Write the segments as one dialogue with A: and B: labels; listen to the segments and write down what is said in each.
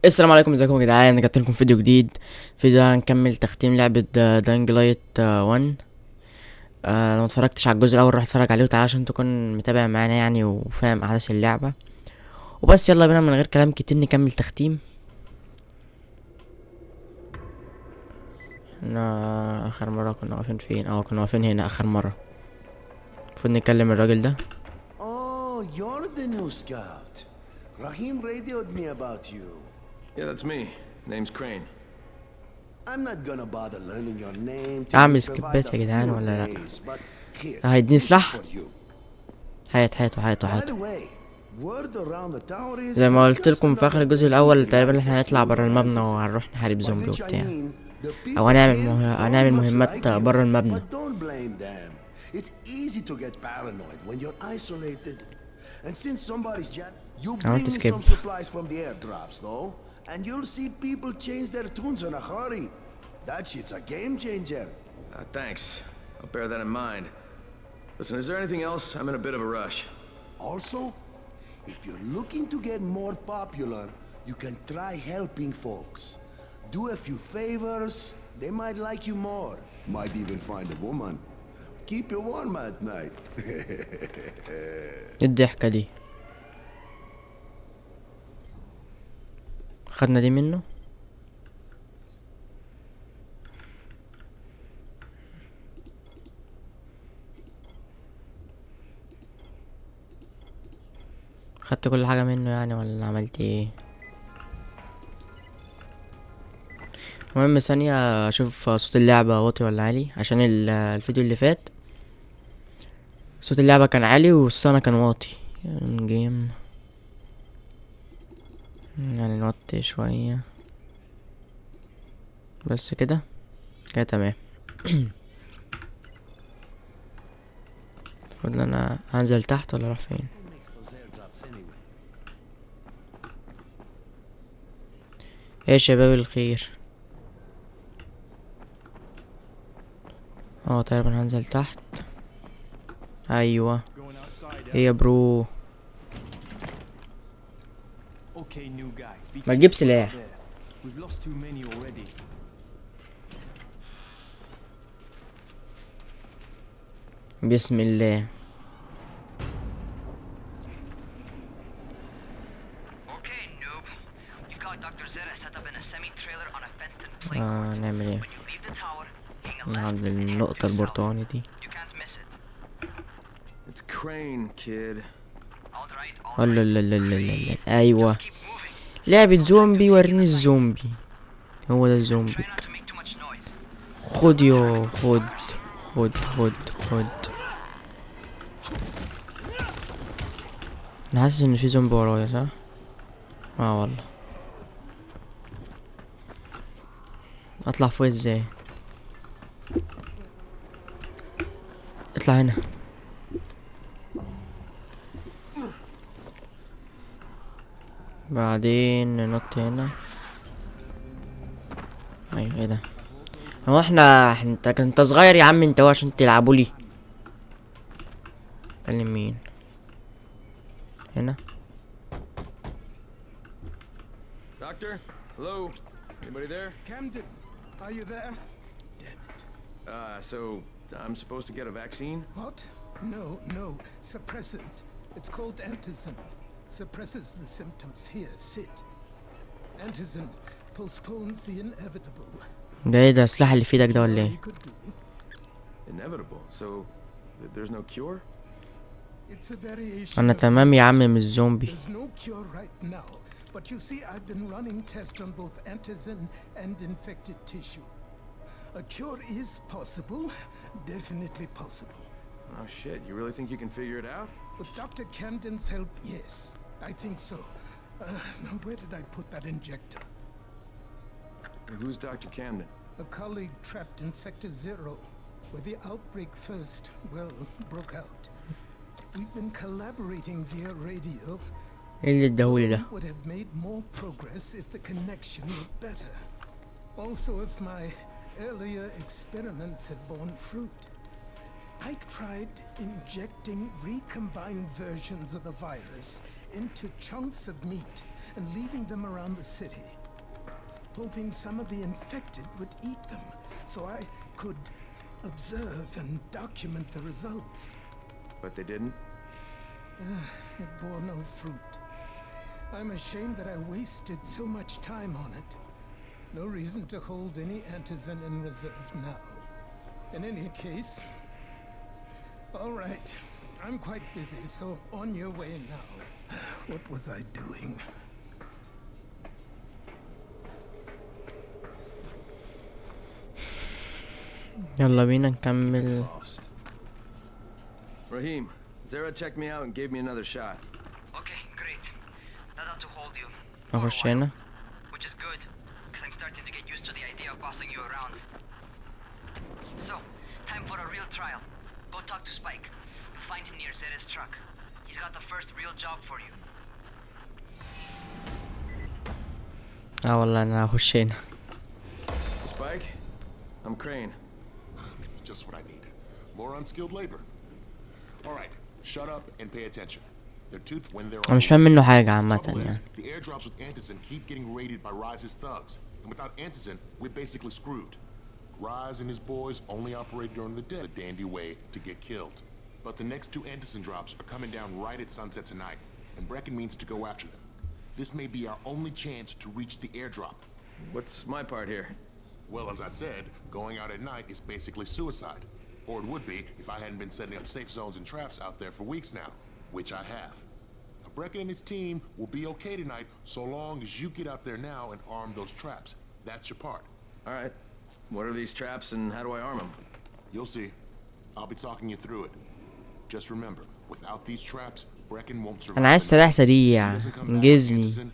A: السلام عليكم، ازيكم يا جدعان؟ انا جبت لكم فيديو جديد. الفيديو ده هنكمل تختيم لعبه دانج لايت 1. لو ما اتفرجتش على الجزء الاول روح اتفرج عليه وتعالى عشان تكون متابع معانا يعني وفاهم احداث اللعبه. وبس يلا بينا من غير كلام كتير نكمل تختيم. احنا اخر مره كنا واقفين فين؟ كنا واقفين هنا اخر مره. المفروض نكلم الراجل ده.
B: Oh, you're the new scout. Rahim radioed me about you.
C: Yeah, that's me. Name's Crane.
B: I'm not gonna bother learning your name till you
A: اعمل
B: survive
A: سكيبات
B: a
A: يا جدعان
B: few
A: ولا لا؟
B: days, but here,
A: هيديني
B: this is
A: سلاح.
B: for you.
A: هاته
B: By the way, word around the tower is
A: زي ما
B: you're
A: قلت
B: just
A: لكم في اخر
B: another
A: الجزء
B: guy
A: الاول
B: eating
A: تقريبا
B: out
A: احنا
B: for
A: هنطلع
B: food
A: برا
B: on
A: المبنى
B: Antizin.
A: وهنروح نحارب
B: By
A: زومبي
B: which I
A: وبتاع،
B: mean the
A: او
B: people here
A: هنعمل
B: don't much
A: مهمات
B: like you,
A: برا المبنى.
B: but don't blame them. It's easy to get paranoid when you're isolated. And since somebody's you bring me
A: skip.
B: some supplies from the airdrops, though, and you'll see people change their tunes in a hurry. That shit's a game changer.
C: Thanks. I'll bear that in mind. Listen, is there anything else? I'm in a bit of a rush.
B: Also, if you're looking to get more popular, you can try helping folks. Do a few favors, they might like you more. Might even find a woman. Keep you warm at night.
A: ايه الضحكة دي؟ خدنا دي منه. خدت كل حاجة منه يعني ولا عملت ايه؟ المهم ثانية اشوف صوت اللعبة واطي ولا عالي، عشان الفيديو اللي فات صوت اللعبة كان عالي وصوت انا كان واطي. جيم يعني نوطي شوية بس كده تمام. المفروض انا هنزل تحت ولا اروح فين؟ ايه يا شباب الخير؟ تقريبا هنزل تحت. ايوه ايه يا برو؟ ما تجيب سلاح. بسم الله. نعمل ايه؟ عند النقطة البرتقاني دي.
C: It's Crane, kid.
A: لا ايوه لعبة زومبي، وريني الزومبي. هو ده الزومبي. خد يو خد. انا حاسس ان في زومبي ورايا، صح؟ والله. اطلع فوق ازاي؟ اطلع هنا. بعدين ننط هنا. ايوه ايه ده؟ هو انت كنت صغير يا عم انت، هو عشان تلعبوا لي؟ كلم مين هنا؟
C: Doctor? Hello? Anybody there?
D: Camden, are you there? Damn it.
C: So I'm supposed to get a vaccine?
D: What? No. Suppressant. It's called Antizin. Suppresses the symptoms. Here, sit. Antizin postpones the inevitable.
A: ده ايه ده السلاح اللي في ايدك ده ولا ايه؟
C: Inevitable. So there's no cure?
D: It's a variation.
A: انا تمام يا عم مش زومبي.
D: There's no cure right now. But you see, I've been running tests on both Antizin and infected tissue. A cure is possible. Definitely possible.
C: Oh shit, you really think you can figure it out?
D: With Dr. Camden's help, yes. I think so. Now where did I put that injector?
C: Who's Dr. Camden?
D: A colleague trapped in Sector Zero, where the outbreak first, broke out. We've been collaborating via radio.
A: ايه اللي اداهولي ده؟
D: Would have made more progress if the connection were better. Also if my earlier experiments had borne fruit. I tried injecting recombined versions of the virus into chunks of meat and leaving them around the city, hoping some of the infected would eat them so I could observe and document the results.
C: But they didn't?
D: It bore no fruit. I'm ashamed that I wasted so much time on it. No reason to hold any Antizin in reserve now. In any case, all right. I'm quite busy, so on your way now. What was I doing?
A: يلا بينا نكمل.
C: Rahim, Zara checked me out and gave me another shot.
E: Okay, great. Not out to hold you.
A: اخش هنا.
E: Which is good, because I'm starting to get used to the idea of bossing you around. So, time for a real trial. Go talk to Spike. You'll find him near Zera's truck. He's got the first real job for you.
A: والله انا هخش هنا.
C: Spike? I'm Crane.
F: Just what I need. More unskilled labor. All right, shut up and pay attention. They're two when they're
A: انا مش فاهم منه حاجة
F: The
A: عامة
F: trouble is,
A: يعني.
F: the airdrops with Antizin keep getting raided by Rise's thugs. And without Antizin, we're basically screwed. Rise and his boys only operate during the day, the dandy way to get killed. But the next two Antizin drops are coming down right at sunset tonight, and Brecken means to go after them. This may be our only chance to reach the airdrop.
C: What's my part here?
F: Well, as I said, going out at night is basically suicide. Or it would be if I hadn't been setting up safe zones and traps out there for weeks now, which I have. Now, Brecken and his team will be okay tonight so long as you get out there now and arm those traps. That's your part.
C: All right. What are these traps and how do I arm them?
F: You'll see. I'll be talking you through it. Just remember, without these traps, Brecken won't survive.
A: انا عايز
F: the
A: سلاح
F: night. If
A: سريع
F: he doesn't come back with
A: انجزني.
F: Antizin,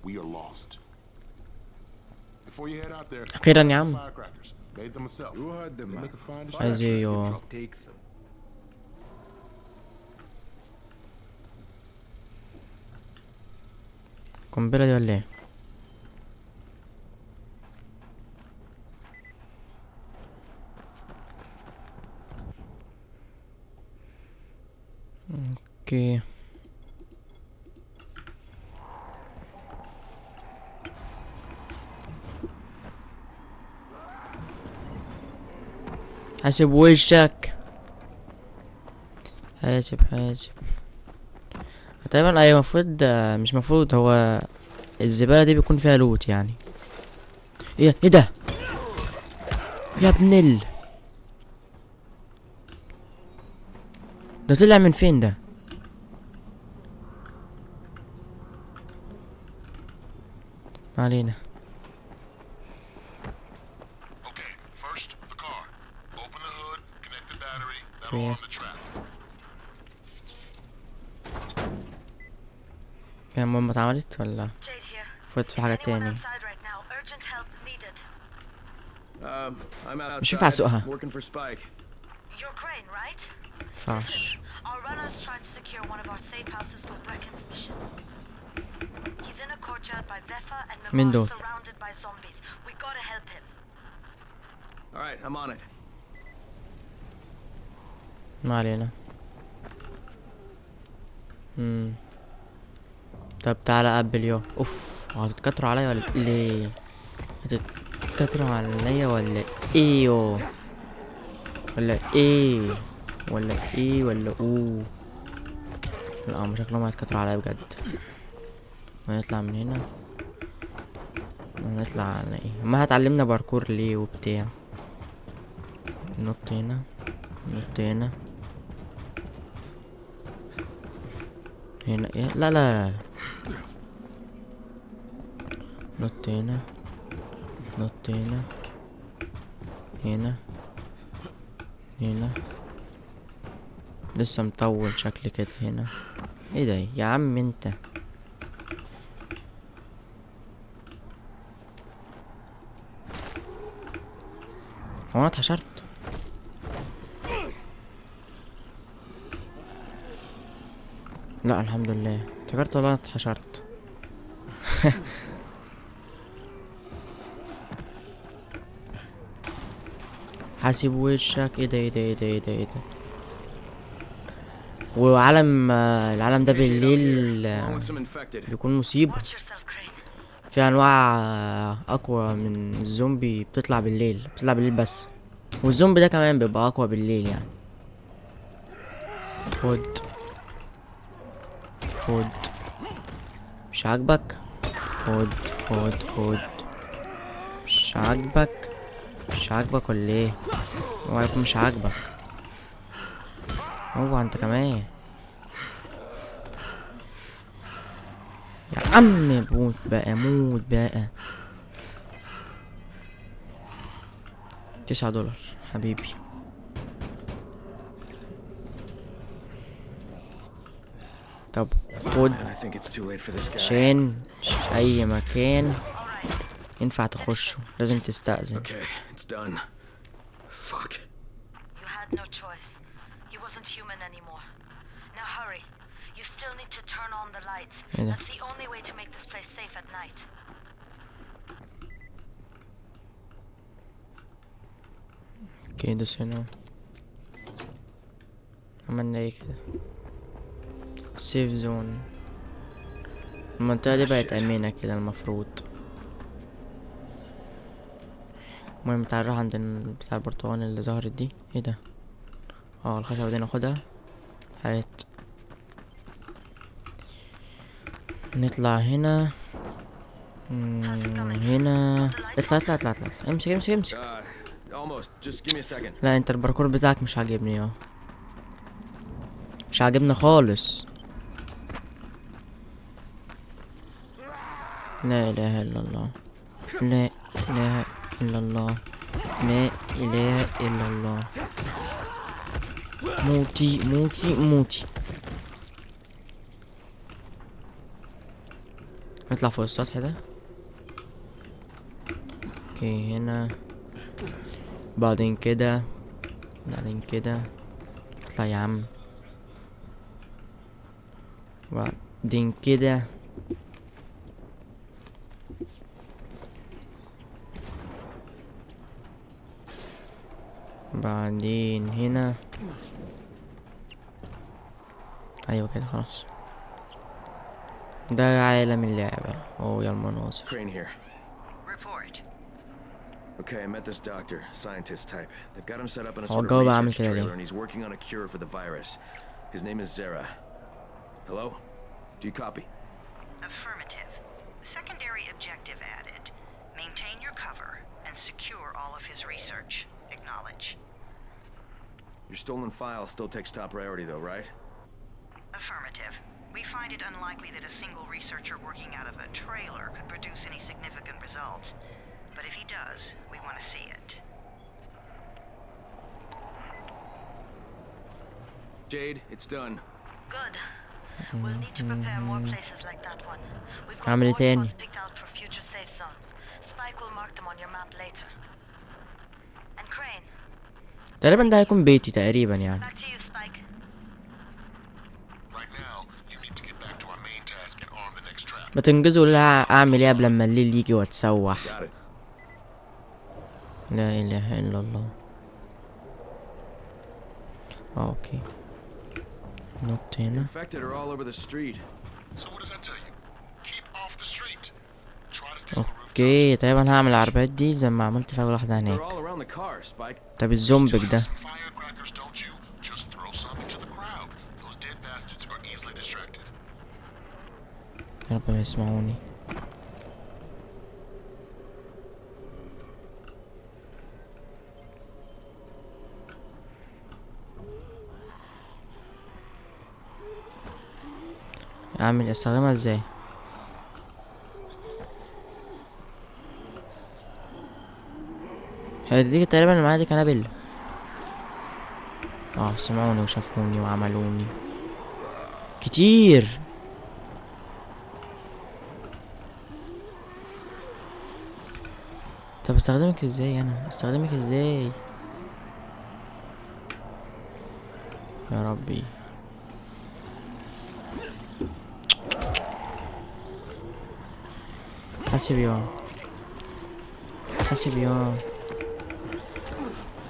F: we are lost. Before you head out there,
A: أخيراً
F: grab
A: يا
F: some
A: عم.
F: firecrackers. Made them myself.
B: You heard them,
F: They
B: man.
F: make a fine dish.
A: عايز ايه يو.
B: Take them.
A: القنبلة دي ولا ايه؟ اوكي. حاسب وشك. حاسب. تقريبا ايوه المفروض مش مفروض هو الزبالة دي بيكون فيها لوت يعني. ايه ده يا ابن ده طلع من فين ده؟ ما علينا.
F: Okay, first the car. Open the hood, connect the battery, that'll
A: Okay.
F: arm the trap.
A: كان مهمة اتعملت ولا
E: Jade here.
A: المفروض في حاجة
E: Anyone
A: تاني؟
E: outside right now? Urgent help needed.
C: I'm
A: مش ينفع
C: outside,
A: اسوقها.
C: working for Spike.
E: You're Crane, right?
A: مينفعش.
E: Our runners tried to secure one of our safe houses for Brecken's mission. He's in a courtyard by Zephyr and
A: مين
E: Mimar
A: دول؟
E: surrounded by zombies. We gotta help him.
C: All right, I'm on it.
A: ما علينا. طب تعالى قبل يو. اوف هتتكتروا عليا ولا ليه؟ هتتكتروا عليا ولا ايه يو؟ ولا ايه ولا اوه؟ لا هم شكلهم هيتكتروا عليا بجد. ونطلع من هنا ونطلع على ايه؟ ما هتعلمنا باركور ليه وبتاع. نط هنا نط هنا هنا إيه؟ لا نط هنا نط هنا هنا لسه مطول شكل كده هنا. ايه ده يا عم انت؟ هو انا اتحشرت؟ لا الحمد لله افتكرت والله انا اتحشرت. حاسب وشك. ايه ده وعالم العالم ده بالليل
C: Along with some infected.
A: بيكون مصيبة.
E: Watch yourself, Crane.
A: في انواع اقوى من الزومبي بتطلع بالليل، بس. والزومبي ده كمان بيبقى اقوى بالليل يعني. خد خد، مش عاجبك؟ خد خد خد، مش عاجبك؟ مش عاجبك ولا ايه؟ اوعى يكون مش عاجبك. اوعى انت كمان يا عم. موت بقى، موت بقى. $9 حبيبي. طب خد
C: Man, I think it's too late for this guy.
A: عشان اي مكان ينفع تخشه لازم تستأذن.
C: Okay, it's done. Fuck.
E: You had no choice. He wasn't human anymore. Now hurry. You still need to turn on the lights.
A: Yeah.
E: That's the only way to make this place safe at night.
A: اوكي دوس هنا. عملنا ايه كده؟ سيف زون. المنطقة دي بقت امنة كده المفروض. المهم تعال نروح عند بتاع البرتقال اللي ظهرت دي. ايه ده؟ الخشبة دي ناخدها. هات. نطلع هنا. هنا. اطلع. امسك.
C: Almost. Just give me a second.
A: لا انت الباركور بتاعك مش عاجبني. مش عاجبني خالص. لا اله الا الله. لا اله الا الله. لا اله الا الله. موتي. نطلع فوق السطح ده. اوكي هنا. بعدين كده. اطلع يا عم. بعدين كده. بعدين هنا. ايوه كده خلاص. ده عالم اللعبة. يا المناظر.
C: Crane here.
E: Report.
C: Okay, I met this doctor, scientist type. They've got him set up in a
A: هو
C: sort of
A: الجو بقى عامل
C: research
A: كده
C: trailer,
A: ليه؟
C: and he's working on a cure for the virus. His name is Zera. Hello? Do you copy?
E: Affirmative. Secondary objective added. Maintain your cover and secure all of his research. Acknowledge.
C: Your stolen file still takes top priority though, right?
E: Affirmative. We find it unlikely that a single researcher working out of a trailer could produce any significant results. But if he does, we want to see it.
C: Jade, it's done.
E: Good. We'll need to prepare more places like that one. We've got
A: عامل ايه
E: more
A: تاني؟
E: spots picked out for future safe zones. Spike will mark them on your map later. And Crane,
A: تقريبا ده هيكون بيتي تقريبا يعني.
E: back to you, Spike.
F: Right now, you need to get back to our main task and arm the next trap.
A: ما تنجزوا لها. اعمل ايه قبل ما الليل يجي واتسوح؟
C: Got it.
A: لا اله الا الله. اوكي نط هنا.
C: Infected are all over the street.
F: So what does that tell you? Keep off the street. Try to stay on the roof.
A: اوكي تقريبا هعمل العربيات دي زي ما عملت في اول واحدة
C: They're
A: هناك.
C: all around the car, Spike.
A: طب الزومبك ده؟
F: Firecrackers, don't you? Just throw some into the crowd. Those dead bastards are easily distracted.
A: يا رب ما يسمعوني. استخدمها ازاي؟ هي دي تقريبا اللي معايا دي كنابل. سمعوني وشافوني وعملوني كتير. طب استخدمك ازاي؟ يا ربي. حاسب يا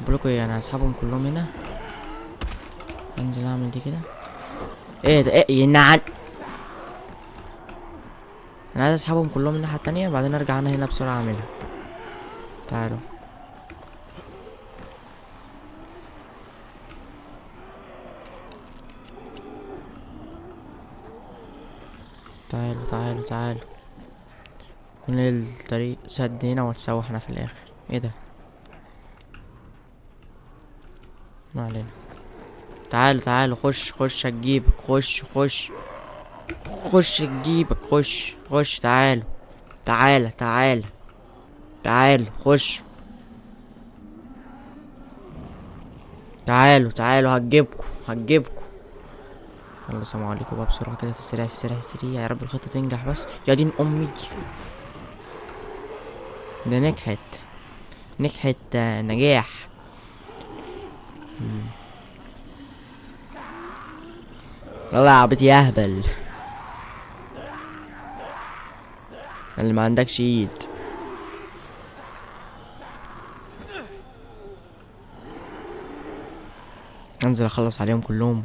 A: بقولكوا ايه، انا هسحبهم كلهم هنا. انزل اعمل دي كده. ايه ده؟ ايه ينعن؟ انا عايز اسحبهم كلهم من الناحية التانية بعدين ارجع انا هنا بسرعة اعملها. تعالوا. تعالوا. كل الطريق سد هنا واتسوح انا في الاخر. ايه ده؟ ما علينا. تعالوا خش اجيبك. خش اجيبك. خش تعالوا خش. تعالوا هتجيبكم. يلا سلام عليكم بقى بسرعة كده في السريع يا رب الخطة تنجح بس. يا دين امي ده نجحت نجاح. يلا يا عبيط يا اهبل اللي ما عندكش ايد. انزل اخلص عليهم كلهم.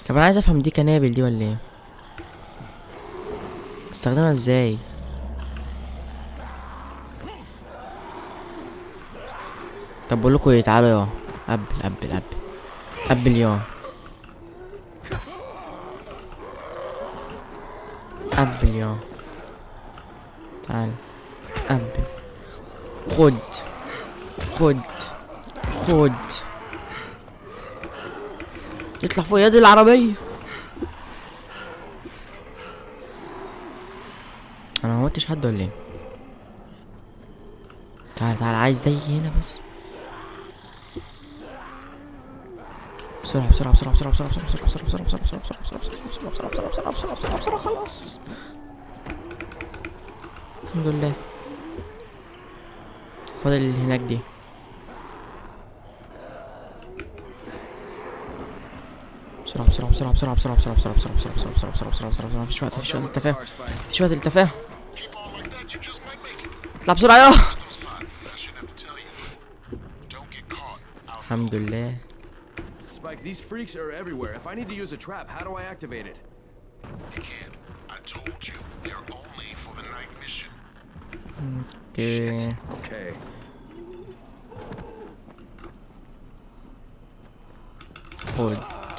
A: طب انا عايز افهم دي كنابل دي ولا ايه؟ استخدمها ازاي؟ طب بقول لكم ايه، تعالوا يا قبل يا تعال قبل. خد يطلع فوق يد العربية. انا ما موتش حد ولا ايه؟ تعال عايز ده يجي هنا بس. بسرعة خلاص. الحمد لله. فاضل اللي هناك دي. بسرعة مفيش وقت للتفاهم. اطلع بسرعة يا الحمد لله.
C: Spike, these freaks are everywhere. If I need to use a trap, how do I activate it?
F: You can't. I told you, they're only for the night mission.
A: اوكي.
C: Okay.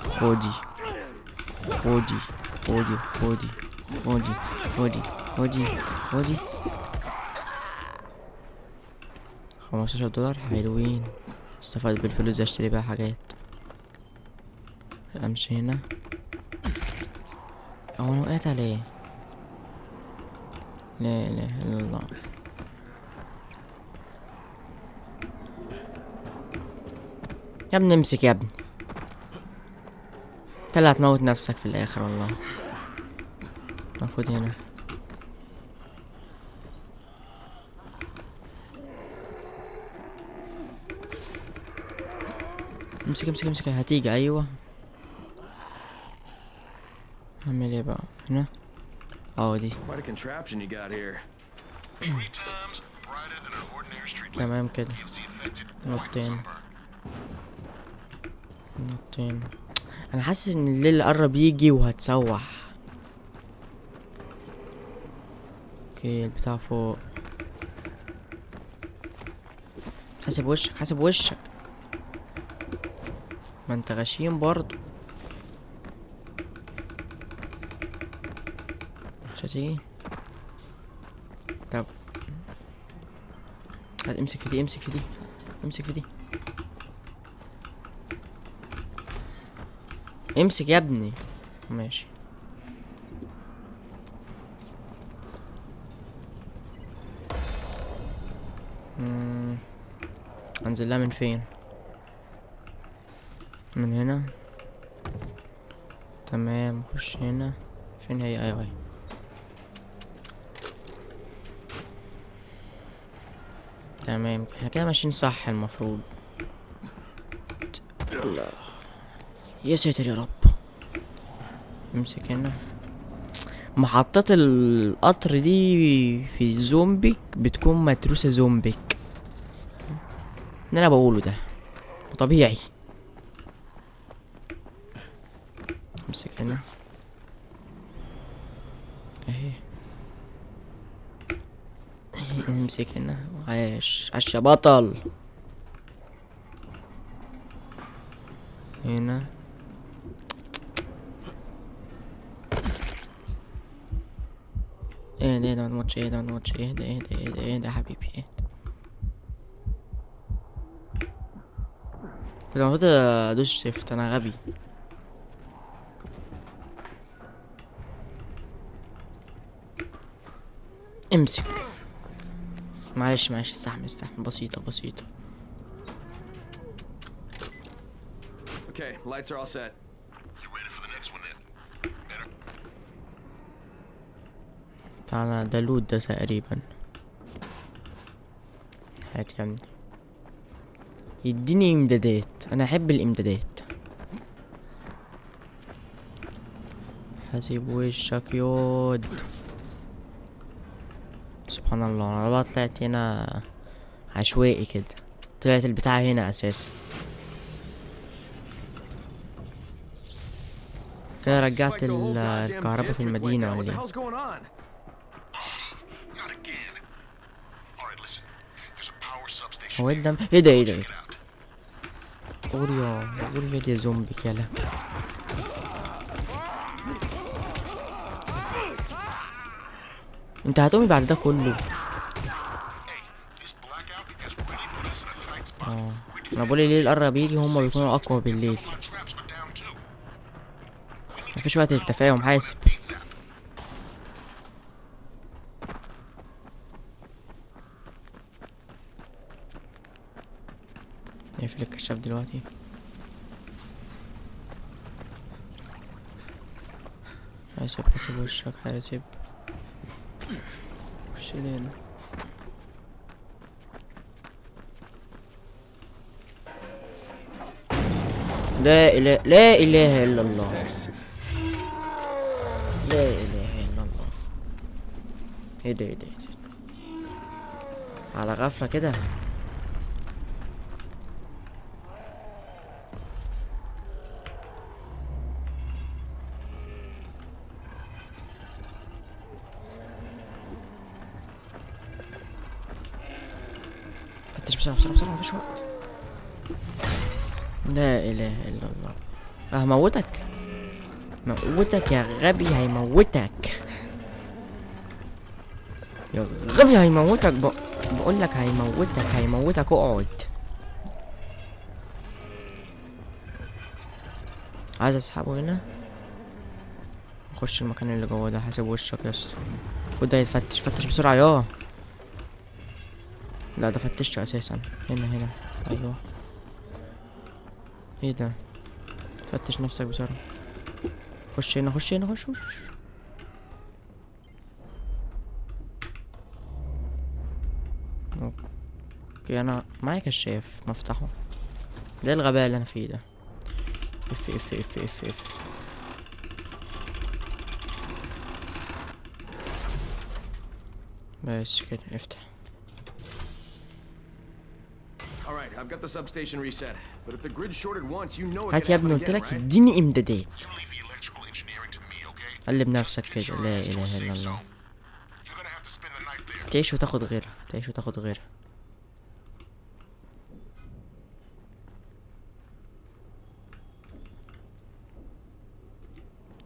A: خدي 15 دولار حلوين. استفاد بالفلوس دي اشتري بيها حاجات. امشي هنا. هو انا وقعت على ايه؟ لا اله الا الله. يا ابني امسك يا ابني. انت اللي هتموت نفسك في الاخر والله. المفروض هنا. امسك هتيجي. ايوه اعمل ايه بقى هنا؟ دي
C: Quite a contraption you got here.
A: تمام كده. نطين. انا حاسس ان الليل قرب يجي وهتسوح. اوكي البتاع فوق. حاسب وشك ما انت غشيم برضو. مش هتيجي. طب امسك في دي. امسك يا ابني. ماشي. انزل لها من فين؟ من هنا. تمام خش هنا. فين هي؟ ايوه تمام. احنا كده ماشيين صح المفروض. الله يا ساتر يا رب. امسك هنا. محطات القطر دي في زومبيك بتكون متروسة زومبيك. اللي انا بقوله ده طبيعي. امسك هنا اهي. امسك هنا. عاش عاش يا بطل. هنا ايه ده ما تموتش. ايه ده ما تموتش. ايه ده ايه ده ايه ده ايه ده يا حبيبي. ايه كنت المفروض ادوس شيفت. انا غبي. امسك. معلش معلش استحمل استحمل. بسيطة بسيطة.
C: Okay, lights are all set.
F: You ready for the next one then? Better.
A: تعالى ده لود ده تقريبا. هات يا ابني. يديني امدادات. انا احب الامدادات. حاسب وشك يود. سبحان الله. انا والله طلعت هنا عشوائي كده. طلعت البتاعة هنا اساسا. كده رجعت
C: Spike the whole goddamn
A: الكهرباء في
C: district
A: المدينة
C: like that. What
A: ولا
C: the
A: ايه؟
C: hell's going on?
F: Not again. Alright, listen. There's a power substation.
A: هو ايه الدم؟ ايه ده ايه ده ايه
F: Check
A: ده؟
F: it out.
A: قول يا قول يا زومبي كده. انت هتقومي بعد ده كله.
F: Hey, this blackout has really put us in a tight spot.
A: اه انا بقول الليل قرب يجي. هما بيكونوا اقوى بالليل.
F: Some of our traps are down too.
A: مفيش وقت للتفاهم. حاسب.
F: ASAP.
A: اقفل الكشاف دلوقتي. حاسب حاسب وشك. حاسب. خش لي هنا. لا اله الا الله. لا اله الا الله. ايه ده ايه ده ايه ده؟ على غفلة كده. فتش بسرعة بسرعة بسرعة. مفيش وقت. لا اله الا الله. هموتك. موتك يا غبي. هيموتك يا غبي. هيموتك. بقول لك هيموتك. هيموتك. اقعد. عايز اسحبه هنا. اخش المكان اللي جوه ده. حاسب وشك يا اسطى. المفروض ده يتفتش. فتش بسرعة ياه. لا ده فتشته اساسا. هنا ايوه. ايه ده؟ فتش نفسك بسرعة. خش هنا خش هنا خش. اوكي انا معايا كشاف مفتاحه. ده الغباء اللي انا فيه ده. اف اف اف اف اف. بس كده افتح.
C: Alright, I've got the substation reset. But if the grid shorted once, you know it
A: هات
C: could
A: يا
C: happen
A: ابني قلت
C: again,
A: لك
C: right?
A: اديني امدادات.
F: You leave the electrical engineering to me, okay?
A: قلب نفسك كده. لا اله الا الله.
F: You're gonna have to spend the night there.
A: تعيش وتاخد غيرها. تعيش وتاخد غيرها.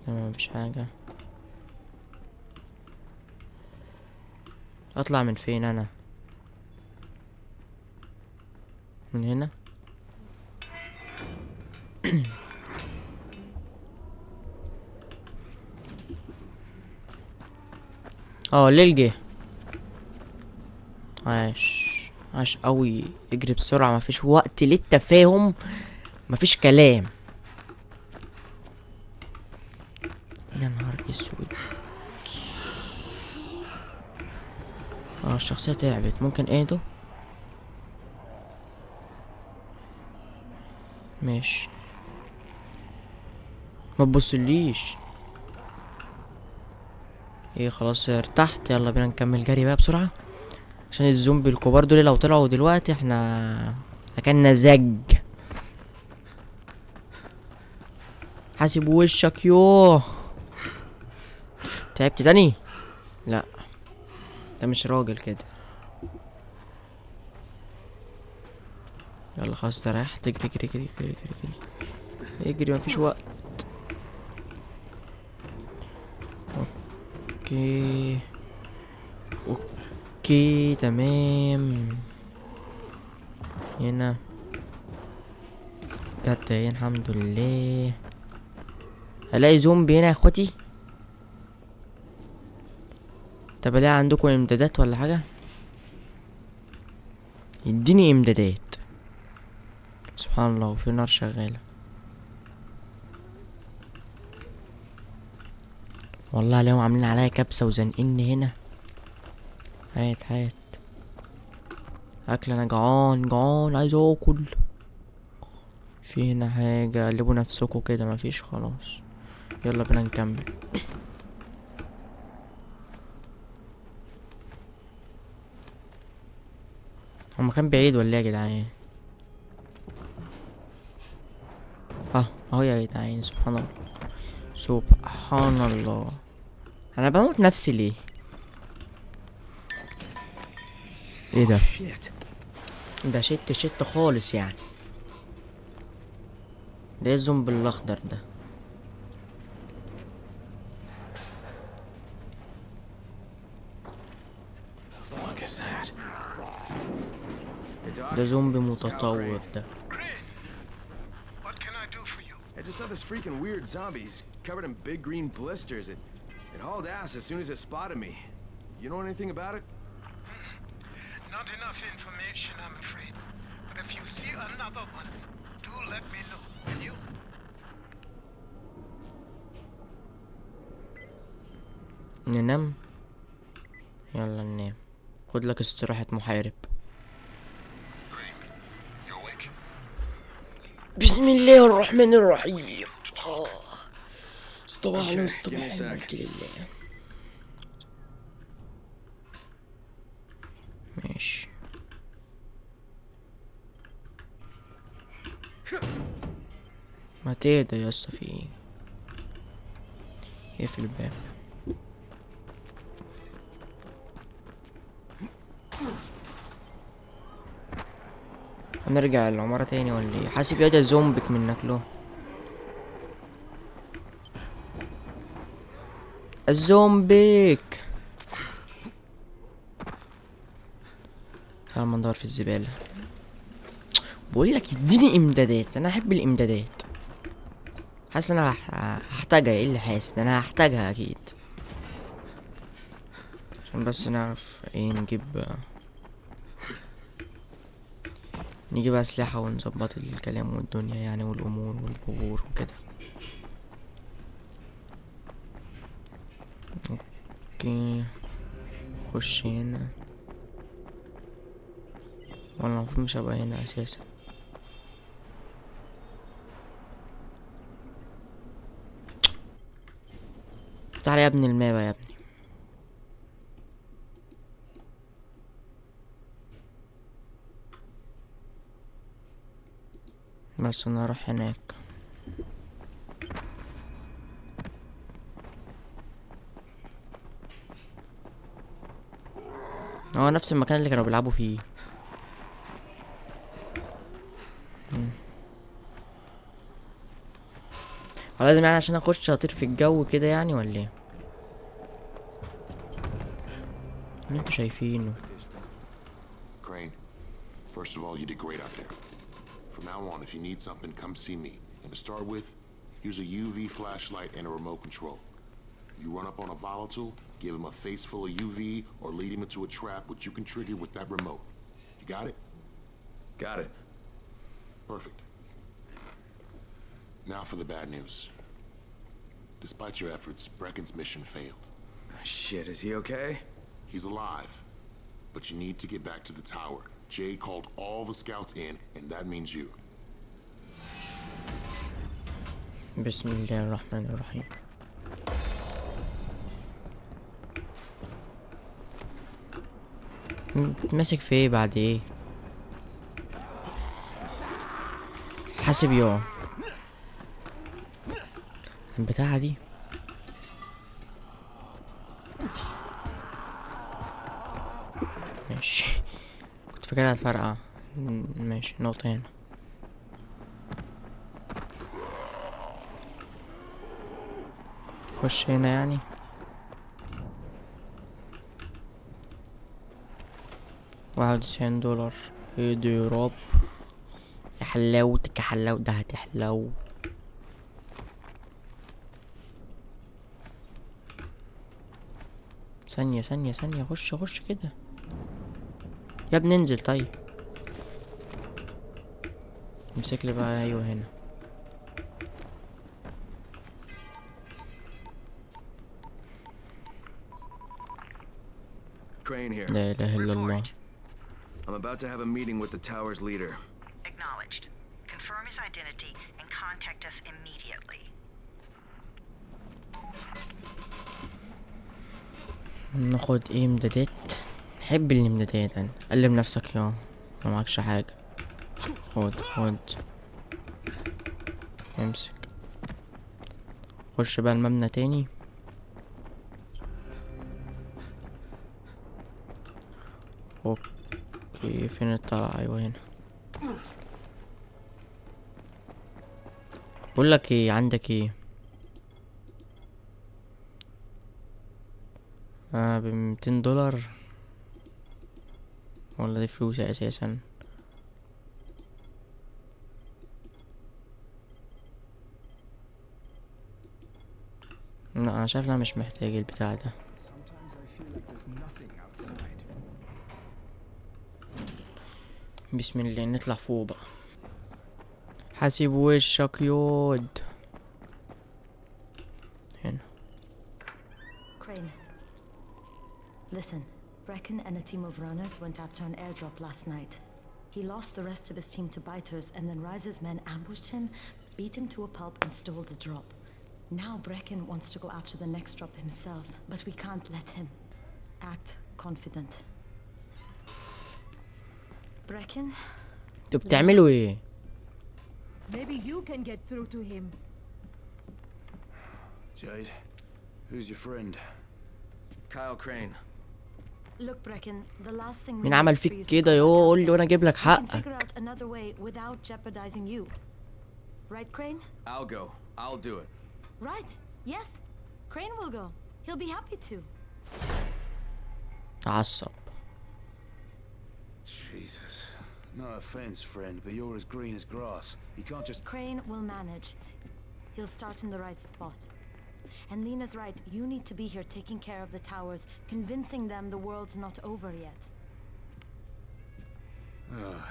A: تمام مفيش حاجة. اطلع من فين انا؟ من هنا. الليل جه. عاش عاش قوي. اجري بسرعة. مفيش وقت للتفاهم. مفيش كلام. يا نهار اسود. الشخصية تعبت. ممكن ايده. ماشي. ما تبصليش. ايه خلاص ارتحت. يلا بينا نكمل جري بقى بسرعة. عشان الزومبي الكبار دول لو طلعوا دلوقتي احنا اكلنا زج. حاسب وشك يوه. تعبت تاني؟ لا ده مش راجل كده. يلا خلاص استريح. تجري جري جري جري جري جري اجري مفيش وقت. اوكي اوكي تمام. هنا جت اهي الحمد لله. هلاقي زومبي هنا يا اخواتي؟ طب الاقي عندكم امدادات ولا حاجه؟ يديني امدادات. سبحان الله وفي نار شغاله. والله اليوم عاملين عليا كبسه وزنقني هنا. هات هات اكل. انا جعان جعان عايز اكل. في هنا حاجه؟ قلبوا نفسكوا كده. مفيش خلاص. يلا بينا نكمل. هو مكان بعيد ولا ايه يا جدعان؟ اهو يا جدعان. سبحان الله سبحان الله. انا بموت نفسي ليه؟ ايه ده؟ ده شت خالص يعني. ده ايه الزومبي الاخضر ده؟ ده زومبي متطور ده.
D: What can I do for you?
C: I just saw this freaking weird zombie. He's covered in big green blisters. It hauled ass as soon as it spotted me. You know anything about it?
D: Not enough information, I'm afraid. But if you see another one, do let me know, will you?
A: ننام. يلا ننام. خد لك استراحة محارب. بسم الله الرحمن الرحيم. صباح
C: Okay,
A: الصباح
C: give me a sec.
A: الملك لله. ماشي. ما تهدى يا اسطى في ايه؟ اقفل الباب. هنرجع العمارة تاني ولا ايه؟ حاسب يا ده زومبك منك له. الزومبيك. تعال ندور في الزبالة. بقول لك اديني امدادات. انا احب الامدادات. حاسس انا هحتاجها. ايه اللي حاسس؟ انا هحتاجها اكيد. عشان بس نعرف ايه نجيب اسلحة ونظبط الكلام والدنيا يعني والامور والبخور وكده. اوكي خش هنا. وانا المفروض مش هبقى هنا اساسا. تعالى يا ابني المابا يا ابني. بس انا اروح هناك. هو نفس المكان اللي كانوا بيلعبوا فيه. هو لازم يعني عشان اخش اطير في الجو كده يعني ولا ايه؟ اللي انتوا شايفينه.
F: Crane, first of all, you did great out there. From now on, if you need something, come see me. And to start with, use a UV flashlight and a remote control. You run up on a volatile, give him a face full of UV, or lead him into a trap which you can trigger with that remote. You got it?
C: Got it.
F: Perfect. Now for the bad news. Despite your efforts, Brecken's mission failed.
C: Shit, is he okay?
F: He's alive, but you need to get back to the tower. Jay called all the scouts in, and that means you.
A: بسم الله الرحمن الرحيم. ماسك في ايه بعد ايه؟ حاسب يوم. البتاعة دي. ماشي. كنت فاكرها هتفرقع. ماشي، نقطة هنا. خش هنا يعني. 91 دولار. ايه دي يا رب. يا حلاوتك يا حلاوة، ده هتحلو. ثانية ثانية ثانية، خش كده يا ابني، انزل طيب. امسك لي بقى، ايوه هنا.
C: Crane here.
A: لا اله الا الله.
E: Report.
C: I'm about to have a meeting with the tower's leader.
E: Acknowledged. Confirm his identity and contact us immediately.
A: ناخد ايه امدادات. نحب الامدادات انا. قلب نفسك يا ما معكش حاجة. خد امسك. خش بقى المبنى تاني. اوكي، فين الطلعة؟ ايوه هنا. بقولك ايه، عندك ايه؟ ب200 دولار. ولا دي فلوسي اساسا؟ لا انا شايف انا مش محتاج البتاع ده. بسم الله، نطلع فوق بقى. حاسب وشك يود. هنا.
G: Crane. Listen, Brecken and a team of runners went after an airdrop last night. He lost the rest of his team to biters, and then Rise's men ambushed him, beat him to a pulp, and stole the drop. Now Brecken wants to go after the next drop himself, but we can't let him. Act confident. Brecken?
A: انتوا بتعملوا ايه؟
H: Maybe you can get through to him.
I: Jade, who's your friend?
C: Kyle Crane.
G: Look, Brecken, the last thing we
A: مين
G: need
A: عمل
G: for you
A: فيك
G: to
A: كده؟
G: go
A: يو
G: back out
A: قول لي
G: there.
A: وانا اجيب لك
G: We can
A: حقك.
G: figure out another way without jeopardizing you. Right, Crane?
C: I'll go. I'll do it.
G: Right. Yes. Crane will go. He'll be happy to.
A: عصب.
I: Jesus. No offense, friend, but you're as green as grass. You can't just...
G: Crane will manage. He'll start in the right spot. And Lena's right. You need to be here taking care of the towers, convincing them the world's not over yet.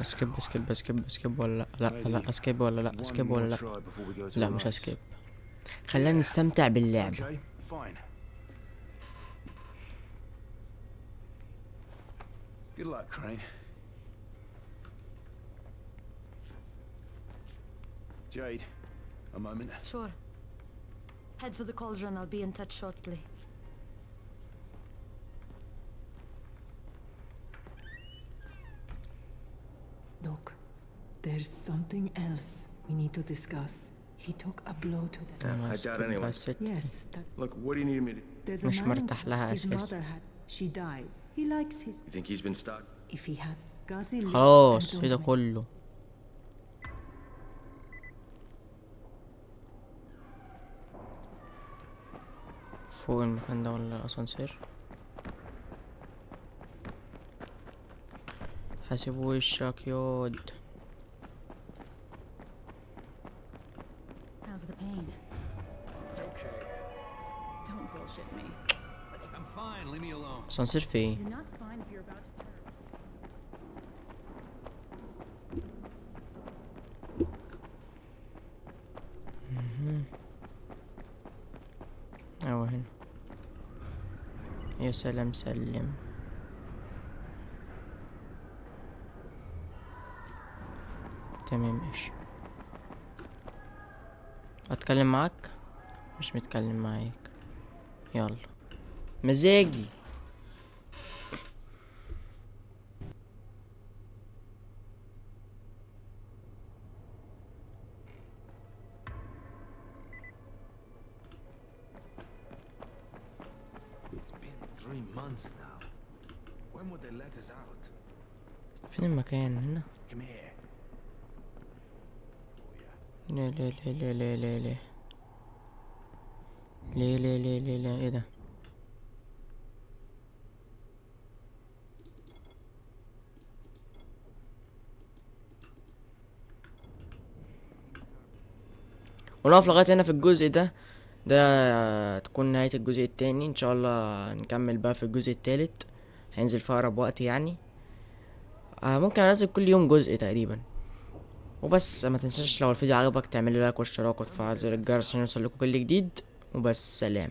A: اسكيب ولا لا اسكيب ولا لا اسكيب ولا لا.
I: Try before we go to
A: لا مش
I: Rise.
A: اسكيب. خلينا نستمتع باللعب.
I: Okay, fine. Good luck, Crane. Jade, a moment.
G: Sure. Head for the cauldron. I'll be in touch shortly.
H: Look, there's something else we need to discuss. He took a blow to the
C: I doubt anyone.
H: Yes, that
C: Look, what do you need me to...
H: there's a
A: مش
H: man in
A: مرتاح لها
H: town. His
A: أساسا.
H: mother had. She died. He likes his.
C: You think he's been stuck?
H: If he has Gazi live
A: خلاص
H: and
A: ايه ده
H: don't wait.
A: كله. فوق المكان ده ولا الاسانسير؟ حاسب وشك يود.
G: How's the pain?
C: It's okay.
G: Don't bullshit me.
C: I'm fine. Leave me alone.
A: اسانسير فين؟
G: You're not fine if you're about to turn.
A: اهو هنا. يا سلام سلم. تمام ماشي. اتكلم معاك؟ مش متكلم معاك. يلا مزاجي.
C: months now. When would they let us out?
A: فين المكان هنا؟
C: Come here.
A: لا لا لا لا لا لا لا ليه ليه ليه ليه لا ايه ده؟ ونقف لغاية هنا في الجزء ده تكون نهاية الجزء التاني. ان شاء الله نكمل بقى في الجزء التالت، هينزل في اقرب وقت يعني. ممكن انزل كل يوم جزء تقريبا. وبس ما تنساش لو الفيديو عجبك تعمل لايك واشتراك وتفعل زر الجرس عشان يوصل لكم كل جديد. وبس سلام.